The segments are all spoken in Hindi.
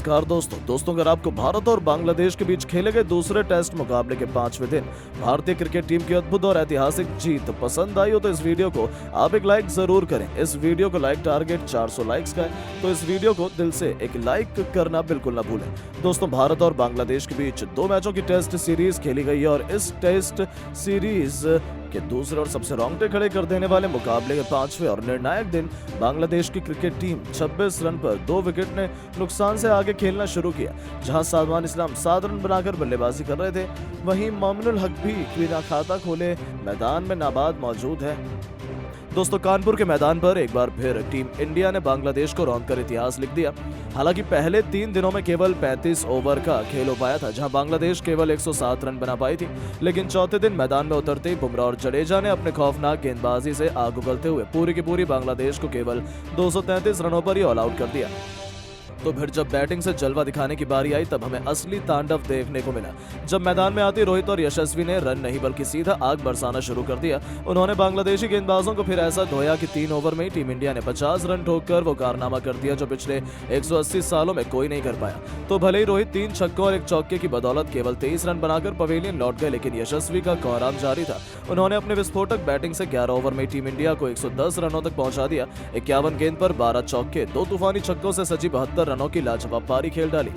नमस्कार दोस्तों अगर आपको भारत और बांग्लादेश के बीच खेले गए दूसरे टेस्ट मुकाबले के 5वें दिन भारतीय क्रिकेट टीम की अद्भुत और ऐतिहासिक जीत पसंद आई हो तो इस वीडियो को आप एक लाइक जरूर करें। इस वीडियो को लाइक टारगेट 400 लाइक्स का है, तो इस वीडियो को दिल से एक लाइक करना बिल्कुल ना भूलें। दोस्तों, भारत और बांग्लादेश के बीच 2 मैचों की टेस्ट सीरीज खेली गई है और इस टेस्ट सीरीज के दूसरे और सबसे रोंगटे खड़े कर देने वाले मुकाबले के 5वें और निर्णायक दिन बांग्लादेश की क्रिकेट टीम 26 रन पर 2 विकेट ने नुकसान से आगे खेलना शुरू किया। जहां सादमान इस्लाम 7 रन बनाकर बल्लेबाजी कर रहे थे, वहीं मोमिनुल हक भी बिना खाता खोले मैदान में नाबाद मौजूद है। दोस्तों, कानपुर के मैदान पर एक बार फिर टीम इंडिया ने बांग्लादेश को रौंदकर इतिहास लिख दिया। हालांकि पहले 3 दिनों में केवल 35 ओवर का खेल हो पाया था, जहां बांग्लादेश केवल 107 रन बना पाई थी। लेकिन चौथे दिन मैदान में उतरते ही बुमराह और जडेजा ने अपने खौफनाक गेंदबाजी से आग उगलते हुए पूरी की पूरी बांग्लादेश को केवल 233 रनों पर ही ऑल आउट कर दिया। तो फिर जब बैटिंग से जलवा दिखाने की बारी आई तब हमें असली तांडव देखने को मिला। जब मैदान में आते रोहित और यशस्वी ने रन नहीं बल्कि सीधा आग बरसाना शुरू कर दिया। उन्होंने बांग्लादेशी गेंदबाजों को फिर ऐसा धोया कि 3 ओवर में ही टीम इंडिया ने 50 रन ठोककर वो कारनामा कर दिया जो पिछले 180 सालों में कोई नहीं कर पाया। तो भले ही रोहित 3 छक्कों और 1 चौके की बदौलत केवल 23 रन बनाकर पवेलियन लौट गए, लेकिन यशस्वी का कोहराम जारी था। उन्होंने अपने विस्फोटक बैटिंग से 11 ओवर में टीम इंडिया को 110 रनों तक पहुंचा दिया। 51 गेंद पर 12 चौके, 2 तूफानी छक्कों से सजी 72 रनों की लाजवाब पारी खेल डाली।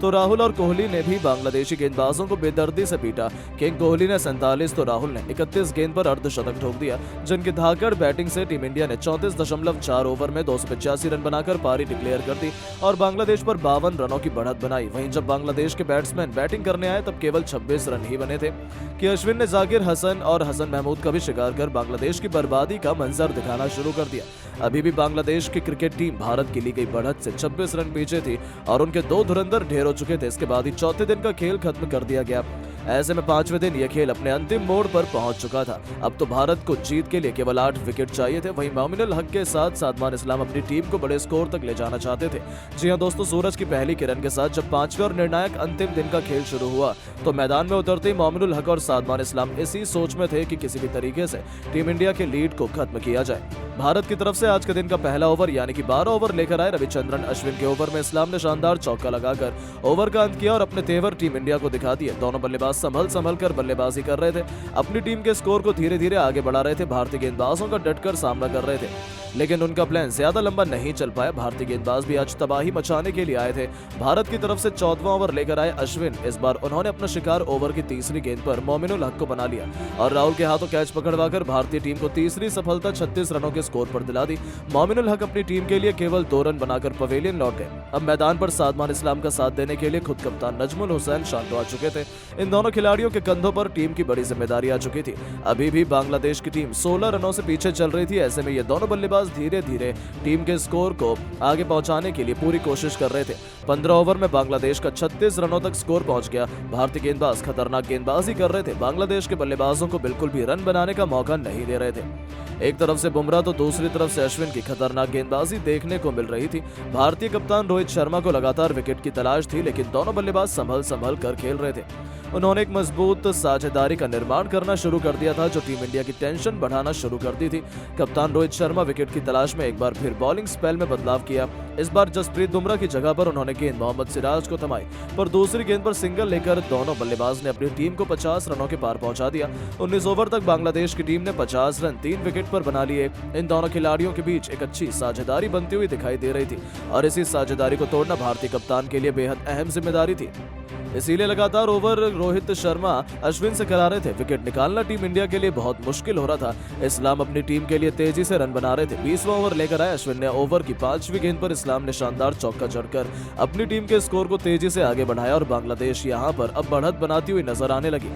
तो राहुल और कोहली ने भी बांग्लादेशी गेंदबाजों को बेदर्दी से पीटा। किंग कोहली ने 47 तो राहुल ने 31 गेंद पर अर्धशतक ठोक दिया, जिनकी धाकड़ बैटिंग से टीम इंडिया ने 34.4 ओवर में 285 रन बनाकर पारी डिक्लेयर कर दी और बांग्लादेश पर 52 रनों की बढ़त बनाई। वहीं जब बांग्लादेश के बैट्समैन बैटिंग करने आए तब केवल 26 रन ही बने थे कि अश्विन ने जाकिर हसन और हसन महमूद का भी शिकार कर बांग्लादेश की बर्बादी का मंजर दिखाना शुरू कर दिया। अभी भी बांग्लादेश की क्रिकेट टीम भारत की ली गई बढ़त से 26 रन पीछे थी और उनके 2 धुरंधर ढेर हो चुके थे। इसके बाद ही चौथे दिन का खेल खत्म कर दिया गया। ऐसे में 5वें दिन यह खेल अपने अंतिम मोड़ पर पहुंच चुका था। अब तो भारत को जीत के लिए केवल 8 विकेट चाहिए थे। वहीं मोमिनुल हक के साथ सादमान इस्लाम अपनी टीम को बड़े स्कोर तक ले जाना चाहते थे। जी हां दोस्तों, सूरज की पहली किरण के साथ जब 5वें और निर्णायक अंतिम दिन का खेल शुरू हुआ तो मैदान में उतरते ही मोमिनुल हक और सादमान इस्लाम इसी सोच में थे कि किसी भी तरीके से टीम इंडिया के लीड को खत्म किया जाए। भारत की तरफ से आज के दिन का पहला ओवर यानी कि 12 ओवर लेकर आए रविचंद्रन अश्विन के ओवर में इस्लाम ने शानदार चौका लगाकर ओवर का अंत किया और अपने तेवर टीम इंडिया को दिखा दिए। दोनों बल्लेबाज संभल कर बल्लेबाजी कर रहे थे, अपनी टीम के स्कोर को धीरे धीरे आगे बढ़ा रहे थे। भारतीय गेंदबाजों का डटकर सामना कर रहे थे, लेकिन उनका प्लान ज्यादा लंबा नहीं चल पाया। भारतीय गेंदबाज भी आज तबाही मचाने के लिए आए थे। भारत की तरफ से 14वां ओवर लेकर आए अश्विन। इस बार उन्होंने अपना शिकार ओवर की तीसरी गेंद पर मोमिनुल हक को बना लिया और राहुल के हाथों कैच पकड़वाकर भारतीय टीम को तीसरी सफलता 36 रनों के स्कोर पर दिला दी। मोमिनुल हक अपनी टीम के लिए केवल 2 रन बनाकर पवेलियन लौट गए। अब मैदान पर सादमान इस्लाम का साथ देने के लिए खुद कप्तान नजमुल हुसैन शांतो आ चुके थे। इन दोनों खिलाड़ियों के कंधों पर टीम की बड़ी जिम्मेदारी आ चुकी थी। अभी भी बांग्लादेश की टीम 16 रनों से पीछे चल रही थी। ऐसे में ये दोनों बल्लेबाज धीरे धीरे टीम के स्कोर को आगे पहुंचाने के लिए पूरी कोशिश कर रहे थे। 15 ओवर में बांग्लादेश का 36 रनों तक स्कोर पहुंच गया। भारतीय गेंदबाज खतरनाक गेंदबाजी कर रहे थे। बांग्लादेश के बल्लेबाजों को बिल्कुल भी रन बनाने का मौका नहीं दे रहे थे। एक तरफ से बुमराह तो दूसरी तरफ से अश्विन की खतरनाक गेंदबाजी देखने को मिल रही थी। भारतीय कप्तान रोहित शर्मा को लगातार विकेट की तलाश थी, लेकिन दोनों बल्लेबाज संभल कर खेल रहे थे। उन्होंने एक मजबूत साझेदारी का निर्माण करना शुरू कर दिया था जो टीम इंडिया की टेंशन बढ़ाना शुरू कर दी थी। कप्तान रोहित शर्मा विकेट की तलाश में एक बार फिर बॉलिंग स्पेल में बदलाव किया। इस बार जसप्रीत बुमराह की जगह पर उन्होंने गेंद मोहम्मद सिराज को थमाई, पर दूसरी गेंद पर सिंगल लेकर दोनों बल्लेबाज ने अपनी टीम को 50 रनों के पार पहुंचा दिया। 19 ओवर तक बांग्लादेश की टीम ने 50 रन 3 विकेट पर बना लिए। इन दोनों खिलाड़ियों के बीच एक अच्छी साझेदारी बनती हुई दिखाई दे रही थी और इसी साझेदारी को तोड़ना भारतीय कप्तान के लिए बेहद अहम जिम्मेदारी थी। इसीलिए लगातार ओवर रोहित शर्मा अश्विन से करा रहे थे। विकेट निकालना टीम इंडिया के लिए बहुत मुश्किल हो रहा था। इस्लाम अपनी टीम के लिए तेजी से रन बना रहे थे। 20वां ओवर लेकर आए अश्विन ने ओवर की 5वीं गेंद पर इस्लाम ने शानदार चौका जड़कर अपनी टीम के स्कोर को तेजी से आगे बढ़ाया और बांग्लादेश यहां पर अब बढ़त बनाती हुई नजर आने लगी।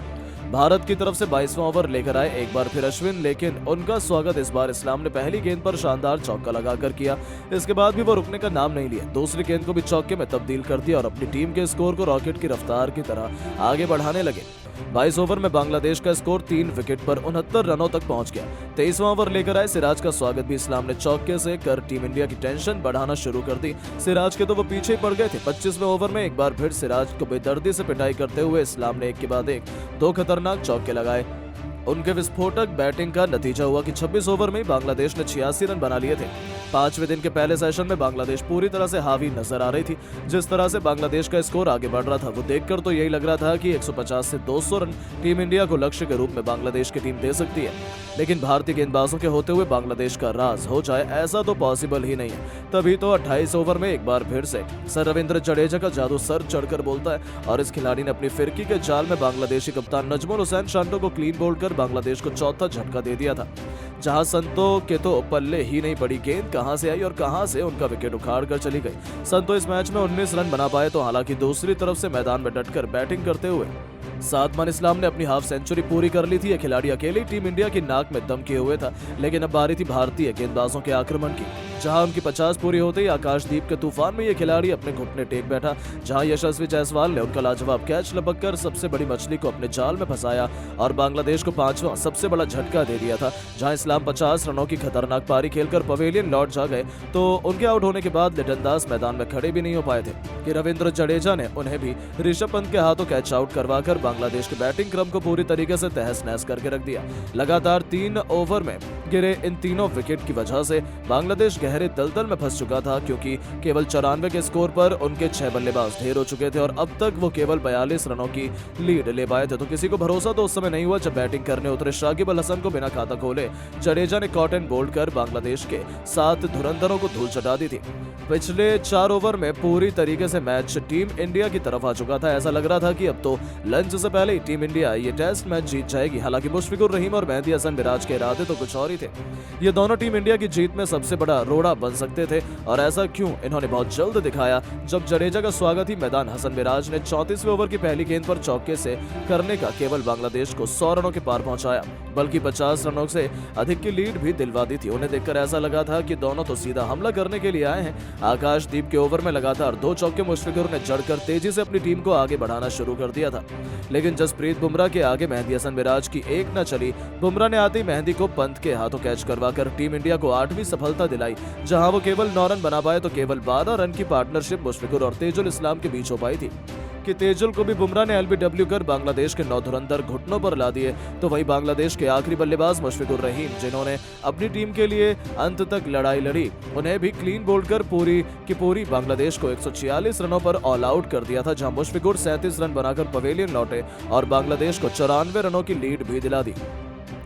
भारत की तरफ से 22वां ओवर लेकर आए एक बार फिर अश्विन, लेकिन उनका स्वागत इस बार इस्लाम ने पहली गेंद पर शानदार चौका लगाकर किया। इसके बाद भी वो रुकने का नाम नहीं लिया। दूसरी गेंद को भी चौके में तब्दील कर दिया और अपनी टीम के स्कोर को रॉकेट की रफ्तार की तरह आगे बढ़ाने लगे। 22 ओवर में बांग्लादेश का स्कोर 3 विकेट पर 69 रनों तक पहुंच गया। 23वां ओवर लेकर आए सिराज का स्वागत भी इस्लाम ने चौके से कर टीम इंडिया की टेंशन बढ़ाना शुरू कर दी। सिराज के तो वो पीछे ही पड़ गए थे। 25वें ओवर में एक बार फिर सिराज को बेदर्दी से पिटाई करते हुए इस्लाम ने एक के बाद एक 2 खतरनाक चौके लगाए। उनके विस्फोटक बैटिंग का नतीजा हुआ कि 26 ओवर में ही बांग्लादेश ने 86 रन बना लिए थे। 5वें दिन के पहले सेशन में बांग्लादेश पूरी तरह से हावी नजर आ रही थी। जिस तरह से बांग्लादेश का स्कोर आगे बढ़ रहा था वो देखकर तो यही लग रहा था कि 150 से 200 रन टीम इंडिया को लक्ष्य के रूप में बांग्लादेश की टीम दे सकती है। लेकिन भारतीय गेंदबाजों के होते हुए बांग्लादेश का राज हो जाए ऐसा तो पॉसिबल ही नहीं है। तभी तो 28 ओवर में एक बार फिर से सर रविंद्र जडेजा का जादू सर चढ़कर बोलता है और इस खिलाड़ी ने अपनी फिरकी के जाल में बांग्लादेशी कप्तान नजमुल हुसैन शांटो को क्लीन बोल्ड कर बांग्लादेश को चौथा झटका दे दिया था। जहां संतो के तो पल्ले ही नहीं पड़ी गेंद कहां से आई और कहां से उनका विकेट उखाड़ कर चली गई। संतो इस मैच में 19 रन बना पाए तो हालांकि दूसरी तरफ से मैदान में डटकर बैटिंग करते हुए सादमान इस्लाम ने अपनी हाफ सेंचुरी पूरी कर ली थी। यह खिलाड़ी अकेले टीम इंडिया की नाक में दम किए हुए था। लेकिन अब बारी थी भारतीय गेंदबाजों के आक्रमण की। जहां उनकी 50 पूरी होते ही आकाशदीप के तूफान में यह खिलाड़ी अपने घुटने टेक बैठा। जहां यशस्वी जायसवाल ने उनका लाजवाब कैच लपक कर सबसे बड़ी मछली को अपने जाल में फंसाया और बांग्लादेश को 5वां सबसे बड़ा झटका दे दिया था। जहां इस्लाम 50 रनों की खतरनाक पारी खेलकर पवेलियन लौट जा गए तो उनके आउट होने के बाद लिटन दास मैदान में खड़े भी नहीं हो पाए थे कि रविंद्र जडेजा ने उन्हें भी ऋषभ पंत के हाथों कैच आउट करवाकर बांग्लादेश के बैटिंग क्रम को पूरी तरीके से तहस नहस करके रख दिया। लगातार 3 ओवर में गिरे इन तीनों विकेट की वजह से बांग्लादेश गहरे दलदल में फंस चुका था, क्योंकि केवल 94 के स्कोर पर उनके 6 बल्लेबाज ढेर हो चुके थे और अब तक वो केवल 42 रनों की लीड ले पाए थे। तो किसी को भरोसा तो उस समय नहीं हुआ जब बैटिंग करने उतरे शाकिब अल हसन को बिना खाता खोले जडेजा ने कॉट एंड बोल्ड कर बांग्लादेश के 7 धुरंधरों को धूल चटा दी थी। पिछले 4 ओवर में पूरी तरीके से मैच टीम इंडिया की तरफ आ चुका था। ऐसा लग रहा था कि अब तो लंच से पहले ही टीम इंडिया ये टेस्ट मैच जीत जाएगी। हालांकि मुशफिकुर रहीम और मेहदी हसन मिराज के इरादे तो कुछ और ही थे। ये दोनों टीम इंडिया की जीत में सबसे बड़ा रोड़ा बन सकते थे और ऐसा क्यों इन्होंने बहुत जल्द दिखाया जब जडेजा का स्वागत ही मैदान हसन मिराज ने 34वें ओवर की पहली गेंद पर चौके से करने का केवल बांग्लादेश को 100 रनों के पार पहुंचाया, बल्कि 50 रनों से अधिक की लीड भी दिलवा दी थी। उन्हें देखकर ऐसा लगा था कि दोनों तो सीधा हमला करने के लिए आए हैं। आकाशदीप के ओवर में लगातार 2 चौके मुशफिकुर ने जड़कर तेजी से अपनी टीम को आगे बढ़ाना शुरू कर दिया था। लेकिन जसप्रीत बुमराह के आगे मेहदी हसन मिराज की एक न चली। बुमराह ने आते ही मेहदी को पंत के हाथों कैच करवाकर टीम इंडिया को 8वीं सफलता दिलाई। जहां वो केवल 9 रन बना पाए तो केवल 12 रन की पार्टनरशिप मुशफिकुर और तेजुल इस्लाम के बीच हो पाई थी कि तेजुल को भी बुमराह ने एलबीडब्ल्यू कर बांग्लादेश के 9 धुरंधर घुटनों पर ला दिए। तो वही बांग्लादेश के आखिरी बल्लेबाज मुशफिकुर रहीम, जिन्होंने अपनी टीम के लिए अंत तक लड़ाई लड़ी, उन्हें भी क्लीन बोल्ड कर पूरी की पूरी बांग्लादेश को 146 रनों पर ऑल आउट कर दिया था। जहां मुशफिकुर 37 रन बनाकर पवेलियन लौटे और बांग्लादेश को 94 रनों की लीड भी दिला दी।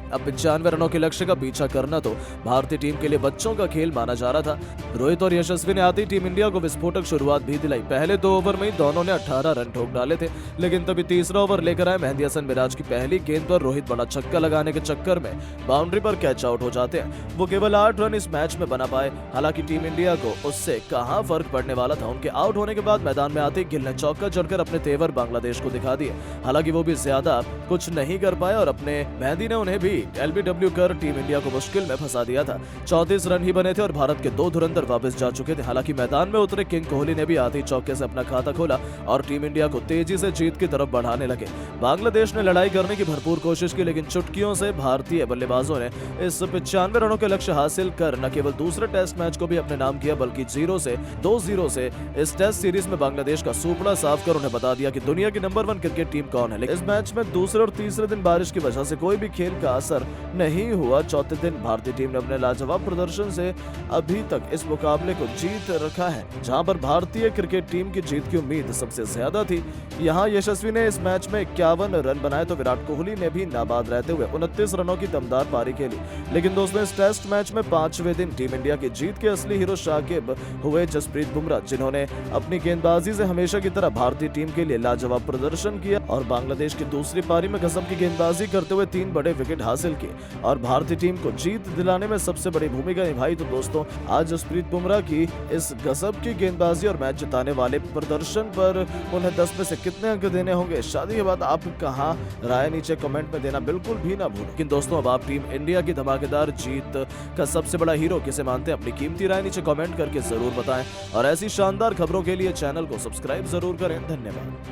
अब 95 रनों के लक्ष्य का पीछा करना तो भारतीय टीम के लिए बच्चों का खेल माना जा रहा था। रोहित और यशस्वी ने आते ही टीम इंडिया को विस्फोटक शुरुआत भी दिलाई। पहले 2 ओवर में ही दोनों ने 18 रन ठोक डाले थे, लेकिन तभी तीसरा ओवर लेकर आए मेहदी हसन मिराज की पहली गेंद पर रोहित बड़ा छक्का लगाने के चक्कर में बाउंड्री पर कैच आउट हो जाते हैं। वो केवल 8 रन इस मैच में बना पाए। हालांकि टीम इंडिया को उससे कहां फर्क पड़ने वाला था। उनके आउट होने के बाद मैदान में आते ही गिल ने चौका जड़कर अपने तेवर बांग्लादेश को दिखा दिए। हालांकि वो भी ज्यादा कुछ नहीं कर पाए और अपने मेहदी ने उन्हें भी एलबीडब्ल्यू कर टीम इंडिया को मुश्किल में फंसा दिया था। 34 रन ही बने थे और भारत के 2 धुरंधर वापस जा चुके थे। हालांकि मैदान में उतरे किंग कोहली ने भी आते ही चौके से अपना खाता खोला और टीम इंडिया को तेजी से जीत की तरफ बढ़ाने लगे। बांग्लादेश ने लड़ाई करने की भरपूर कोशिश की, लेकिन चुटकियों से भारतीय बल्लेबाजों ने इस 95 रनों के लक्ष्य हासिल कर न केवल दूसरे टेस्ट मैच को भी अपने नाम किया, बल्कि 2-0 से इस टेस्ट सीरीज में बांग्लादेश का सूपड़ा साफ कर उन्हें बता दिया कि दुनिया की नंबर 1 क्रिकेट टीम कौन है। लेकिन इस मैच में दूसरे और तीसरे दिन बारिश की वजह से कोई भी खेल का असर नहीं हुआ। चौथे दिन भारतीय टीम ने अपने लाजवाब प्रदर्शन से अभी तक इस मुकाबले को जीत रखा है, जहां पर भारतीय क्रिकेट टीम की जीत की उम्मीद सबसे ज्यादा थी। यहां यशस्वी ने इस मैच में 51 रन बनाए तो विराट कोहली ने भी नाबाद रहते हुए 29 रनों की दमदार पारी खेली। लेकिन दोस्तों, इस टेस्ट मैच में 5वें दिन टीम इंडिया की जीत के असली हीरो शाकिब हुए जसप्रीत बुमराह, जिन्होंने अपनी गेंदबाजी से हमेशा की तरह भारतीय टीम के लिए लाजवाब प्रदर्शन किया और बांग्लादेश की दूसरी पारी में गजब की गेंदबाजी करते हुए 3 बड़े विकेट हासिल किए और भारतीय टीम को जीत दिलाने में सबसे बड़ी भूमिका निभाई। तो दोस्तों, आज जसप्रीत बुमराह की इस गजब की गेंदबाजी और मैच जिताने वाले प्रदर्शन पर उन्हें 10 में से कितने अंक देने होंगे, शादी के बाद आप कहां राय नीचे कमेंट में देना बिल्कुल भी ना भूलें। लेकिन दोस्तों, अब आप टीम इंडिया की धमाकेदार जीत का सबसे बड़ा हीरो किसे मानते हैं, अपनी कीमती राय नीचे कमेंट करके जरूर बताएं और ऐसी शानदार खबरों के लिए चैनल को सब्सक्राइब जरूर करें। धन्यवाद।